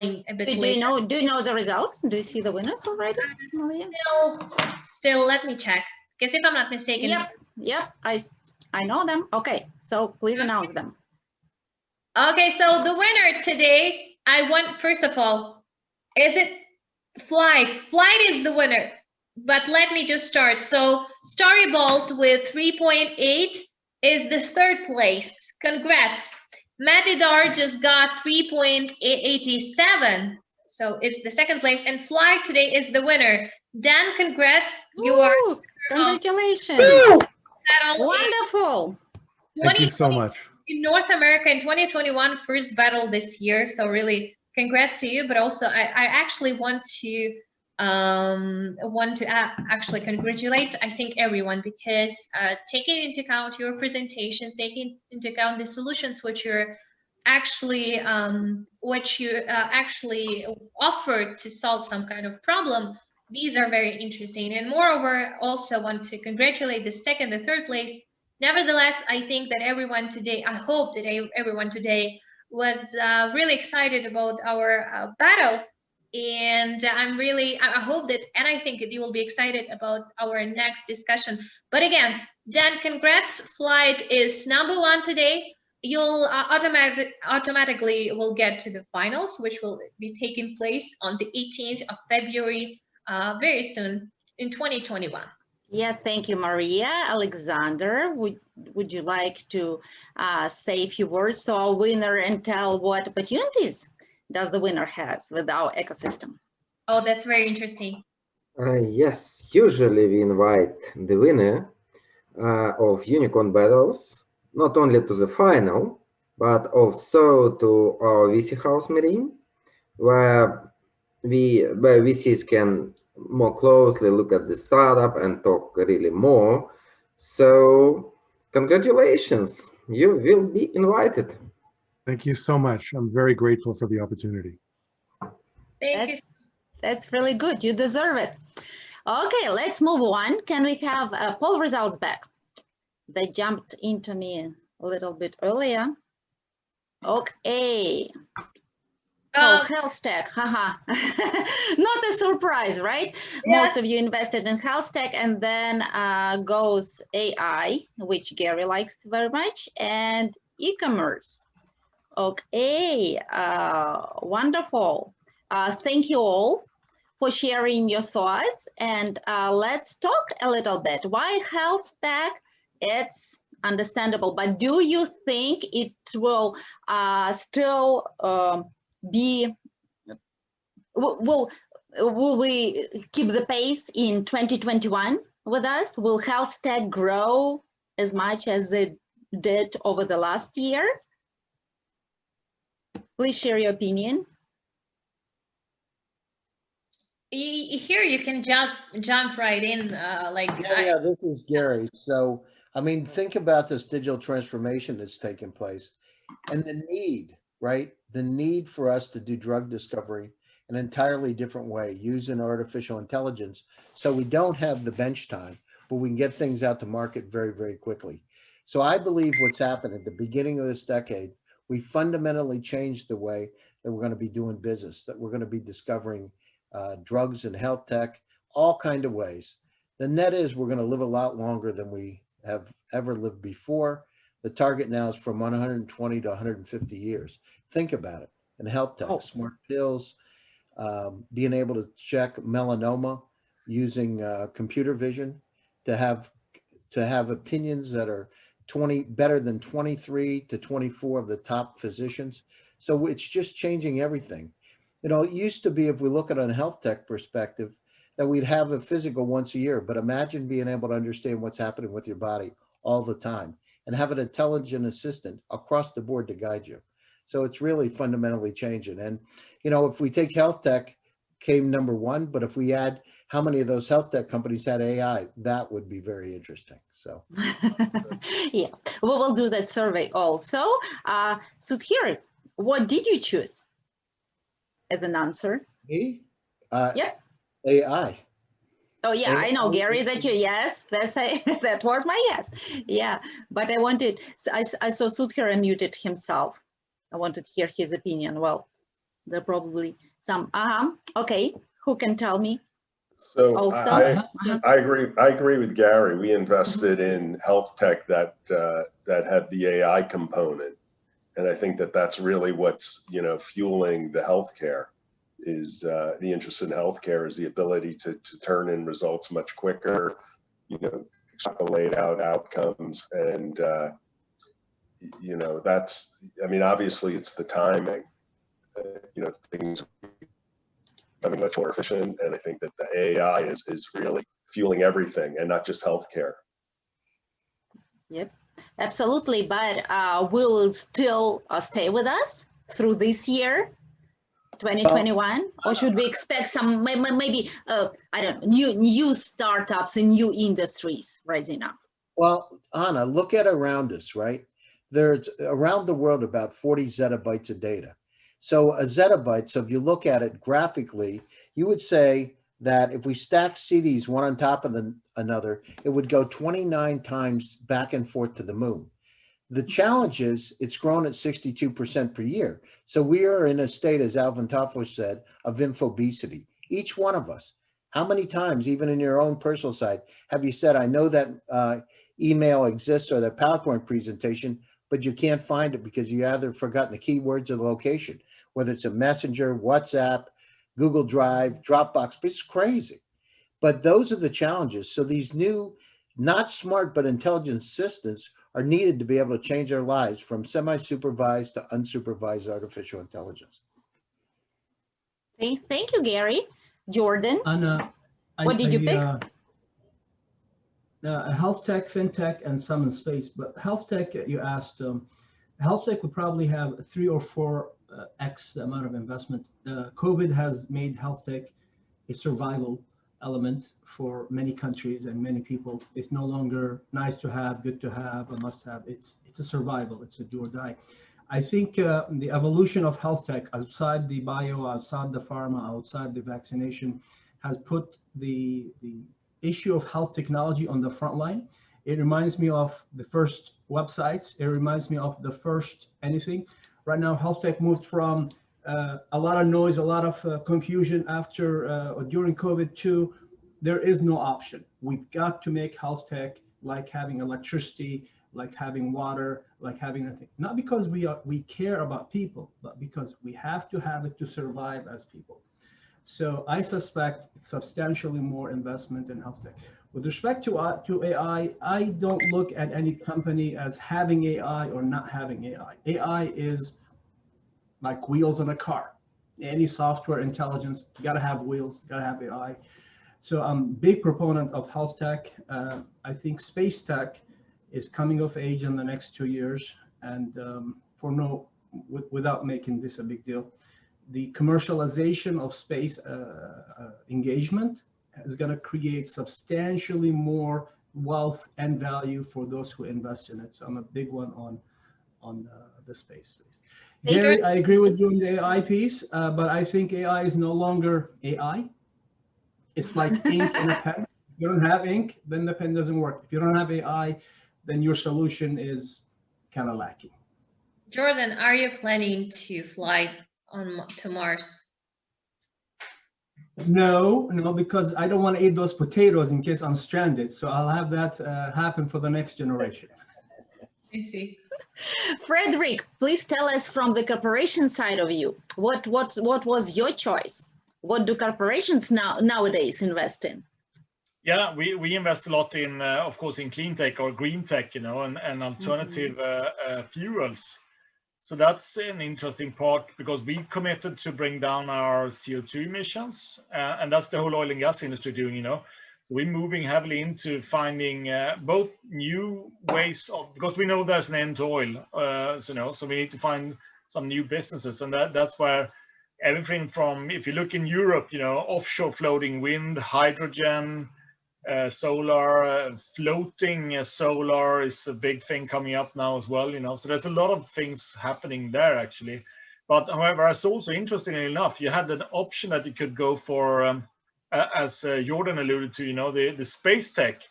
a bit Do later. you know the results? Do you see the winners already, Maria? Still, let me check. Because if I'm not mistaken. Yep, I know them. Okay, so please announce them. Okay, so the winner today, I want, first of all, is it Flight? Flight is the winner. But let me just start. So Storybolt with 3.8 is the third place. Congrats. Matidar just got 3.87. So it's the second place. And Flight today is the winner. Dan, congrats. You are. Congratulations. Wonderful. Thank you so much. In North America in 2021, first battle this year. So really congrats to you. But also I actually want to actually congratulate, I think, everyone, because taking into account your presentations, taking into account the solutions which you're actually offered to solve some kind of problem, these are very interesting. And moreover, also want to congratulate the second, the third place. Nevertheless, I think that everyone today, I hope that everyone today was really excited about our battle. And I hope that, and I think that you will be excited about our next discussion. But again, Dan, congrats. Flight is #1 today. You'll automatically will get to the finals, which will be taking place on the 18th of February, very soon in 2021. Yeah, thank you, Maria. Alexander, would you like to say a few words to our winner and tell what opportunities does the winner has with our ecosystem? Oh, that's very interesting. Yes, usually we invite the winner of Unicorn battles not only to the final, but also to our VC House Marine, where VCs can more closely look at the startup and talk really more. So congratulations, you will be invited. Thank you so much. I'm very grateful for the opportunity. Thank you. That's really good. You deserve it. Okay, let's move on. Can we have poll results back? They jumped into me a little bit earlier. Okay. So health tech, haha. Not a surprise, right? Yeah. Most of you invested in health tech, and then goes AI, which Gary likes very much, and e-commerce. Okay, wonderful. Thank you all for sharing your thoughts, and let's talk a little bit. Why health tech? It's understandable, but do you think it will still will we keep the pace in 2021 with us? Will health tech grow as much as it did over the last year? Please share your opinion. Here you can jump right in. Yeah, this is Gary. So, I mean, think about this digital transformation that's taking place and the need, right? The need for us to do drug discovery in an entirely different way, using artificial intelligence. So we don't have the bench time, but we can get things out to market very, very quickly. So I believe what's happened at the beginning of this decade, we fundamentally changed the way that we're going to be doing business, that we're going to be discovering drugs and health tech, all kind of ways. The net is we're going to live a lot longer than we have ever lived before. The target now is from 120 to 150 years. Think about it. In health tech, smart pills, being able to check melanoma using computer vision, to have opinions that are better than 23 to 24 of the top physicians. So it's just changing everything. You know, it used to be, if we look at a health tech perspective, that we'd have a physical once a year, but imagine being able to understand what's happening with your body all the time and have an intelligent assistant across the board to guide you. So it's really fundamentally changing. And, you know, if we take health tech came #1, but if we add how many of those health tech companies had AI, that would be very interesting. So yeah, we will do that survey also. So here, what did you choose as an answer? Me? Yeah. AI. Oh yeah, AI. I know, Gary, that you, yes, that was my yes. Yeah, but I wanted, I saw Sudhir unmuted himself. I wanted to hear his opinion. Well, There are probably some. Okay, who can tell me? So Also, I agree with Gary. We invested in health tech that had the AI component, and I think that that's really what's fueling the healthcare. Is the interest in healthcare is the ability to turn in results much quicker, extrapolate out outcomes, and that's, I mean, obviously it's the timing. Things are becoming much more efficient, and I think that the AI is really fueling everything, and not just healthcare. Yep, absolutely. But will still stay with us through this year, 2021, or should we expect some maybe I don't know, new startups and new industries rising up? Well, Anna, look at around us, right? There's around the world about 40 zettabytes of data. So a zettabyte, so if you look at it graphically, you would say that if we stack CDs one on top of another, it would go 29 times back and forth to the moon. The challenge is it's grown at 62% per year. So we are in a state, as Alvin Toffler said, of infobesity. Each one of us. How many times, even in your own personal side, have you said, I know that email exists or that PowerPoint presentation, but you can't find it because you either forgotten the keywords or the location, whether it's a Messenger, WhatsApp, Google Drive, Dropbox, but it's crazy. But those are the challenges. So these new, not smart, but intelligent assistants are needed to be able to change our lives from semi-supervised to unsupervised artificial intelligence. Okay, thank you, Gary. Jordan, Anna, what did you pick? Health tech, fintech, and some in space. But health tech, you asked, health tech would probably have 3 or 4x the amount of investment. COVID has made health tech a survival element for many countries and many people. It's no longer nice to have, good to have, a must have. It's a survival. It's a do or die. I think the evolution of health tech outside the bio, outside the pharma, outside the vaccination has put the issue of health technology on the front line. It reminds me of the first websites. It reminds me of the first anything. Right now, health tech moved from a lot of noise, a lot of confusion after or during COVID to there is no option. We've got to make health tech like having electricity, like having water, like having anything. Not because we care about people, but because we have to have it to survive as people. So I suspect substantially more investment in health tech. With respect to AI, I don't look at any company as having AI or not having AI. AI is like wheels on a car. Any software intelligence, you gotta have wheels, you gotta have AI. So I'm a big proponent of health tech. I think space tech is coming of age in the next 2 years, and without making this a big deal, the commercialization of space engagement is going to create substantially more wealth and value for those who invest in it. So I'm a big one on the space. Gary, I agree with you on the AI piece, but I think AI is no longer AI. It's like ink in a pen. If you don't have ink, then the pen doesn't work. If you don't have AI, then your solution is kind of lacking. Jordan, are you planning to fly to Mars? No, because I don't want to eat those potatoes in case I'm stranded. So I'll have that happen for the next generation. I see. Frederick, please tell us from the corporation side of you, what was your choice? What do corporations nowadays invest in? Yeah, we invest a lot in, of course, in clean tech or green tech, and alternative fuels. So that's an interesting part because we committed to bring down our CO2 emissions, and that's the whole oil and gas industry doing, So we're moving heavily into finding both new ways of, because we know there's an end to oil, so we need to find some new businesses, and that's where everything from, if you look in Europe, offshore floating wind, hydrogen, solar, floating solar is a big thing coming up now as well, So there's a lot of things happening there actually. But however, it's also interestingly enough, you had an option that you could go for, as Jordan alluded to, the space tech.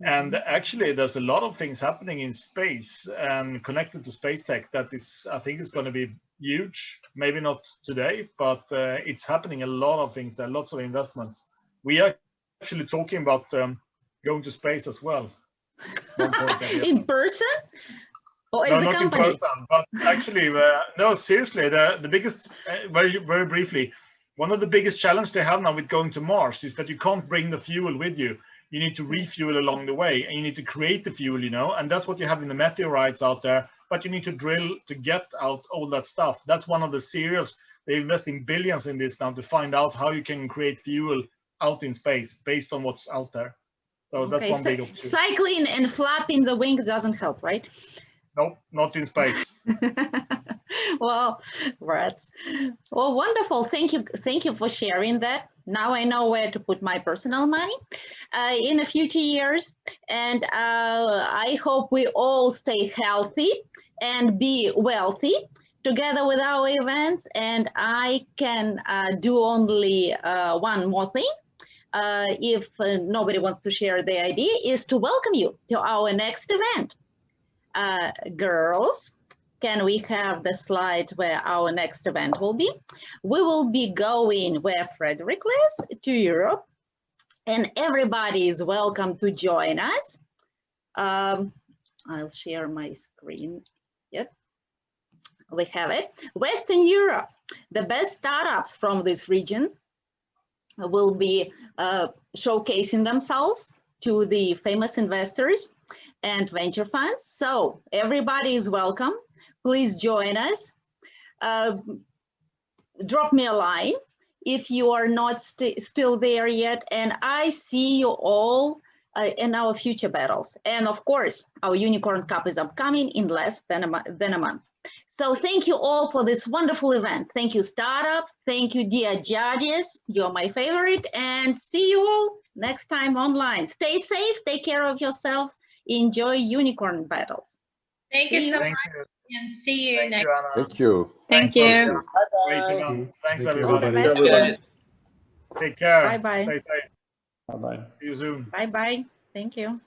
And actually, there's a lot of things happening in space and connected to space tech that is, I think, is going to be huge. Maybe not today, but it's happening. A lot of things. There are lots of investments. We are actually talking about going to space as well. In person? Or No, as a not company? in person, but actually, no, seriously, the biggest, very briefly, one of the biggest challenges they have now with going to Mars is that you can't bring the fuel with you. You need to refuel along the way, and you need to create the fuel, you know, and that's what you have in the meteorites out there. But you need to drill to get out all that stuff. That's one of the serious. They're investing billions in this now to find out how you can create fuel out in space based on what's out there. So that's one big opportunity. Cycling and flapping the wings doesn't help, right? Nope, not in space. Well, rats. Well, wonderful. Thank you for sharing that. Now I know where to put my personal money in the future years. And I hope we all stay healthy and be wealthy together with our events. And I can do only one more thing. If nobody wants to share the idea, is to welcome you to our next event. Girls, can we have the slide where our next event will be? We will be going where Frederick lives, to Europe, and everybody is welcome to join us. I'll share my screen. Yep, we have it. Western Europe, the best startups from this region will be showcasing themselves to the famous investors and venture funds. So everybody is welcome. Please join us. Drop me a line if you are not still there yet. And I see you all in our future battles. And of course, our Unicorn Cup is upcoming in less than a month. So thank you all for this wonderful event. Thank you, startups. Thank you, dear judges. You're my favorite. And see you all next time online. Stay safe. Take care of yourself. Enjoy Unicorn battles. Thank you so much, and see you next. Thank you. Thank you. Bye-bye. Thanks, Thank you, everybody. everybody. Take care. Bye-bye. Stay safe. Bye-bye. See you soon. Bye-bye. Thank you.